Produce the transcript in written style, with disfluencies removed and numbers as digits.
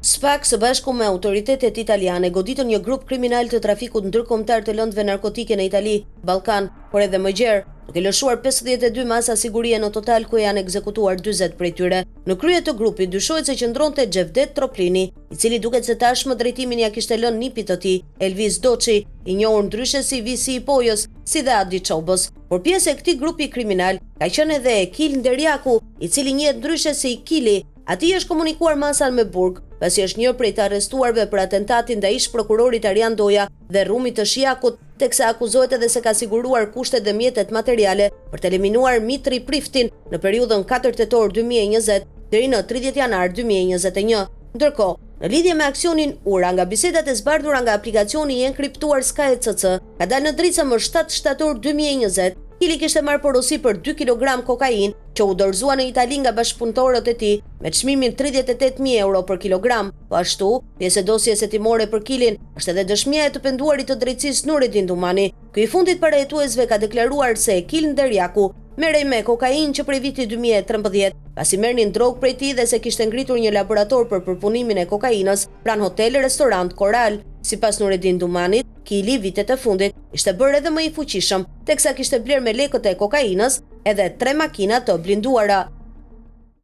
SPAK së bashku me autoritetet italiane goditën një grup kriminal të trafikut ndërkombëtar të lëndëve narkotike në Itali, Ballkan, por edhe më gjerë, duke lëshuar 52 masa sigurie në total ku janë ekzekutuar 40 prej tyre. Në krye të grupit dyshohet se qëndronte Xhevdet Troplini, i cili duket se tashmë drejtimin ja kishte lënë nipit të tij, Elvis Doçi, i njohur ndryshe si Visi i Pojës, si dhe Adi Çobës. Por pjesë e këtij grupi kriminal ka qenë edhe Ekil Nderjaku, i cili njihet ndryshe si Kili. Ati është komunikuar masan me burg, pasi është një prej të arrestuarve për atentatin ndaj ish prokurorit Arjan Doja dhe Rumit të Shiakut, teksa akuzohet edhe se ka siguruar kushtet dhe mjetet materiale për të eliminuar Mitri Priftin në periudhën 4 tetor 2020 deri në 30 janar 2021. Ndërkohë, në lidhje me aksionin Ura nga bisedat e zbardhura nga aplikacioni i enkriptuar SkyCC, ka dalë në dritë se më 7 shtator 2020, Kili kishte marrë porosi për 2 kg kokain që u dorëzua në Itali nga bashkëpunëtorët e tij me çmimin 38.000 euro për kilogram. Po ashtu, pjesë e dosjes hetimore për Kilin është edhe dëshmia e të penduarit të drejtësisë Nurettin Dumani. Ky i fundit parajetuesve ka deklaruar se Ekil Nderjaku merrej me kokain që prej vitit 2013, pasi merrnin drogë prej tij dhe se kishte ngritur një laborator për përpunimin e kokainës pranë hotel-restorant Koral. Sipas Nurettin Dumanit, Kili vitet e fundit ishte bërë edhe më i fuqishëm, teksa kishte bler me lekët e kokainës edhe 3 makina të blinduara.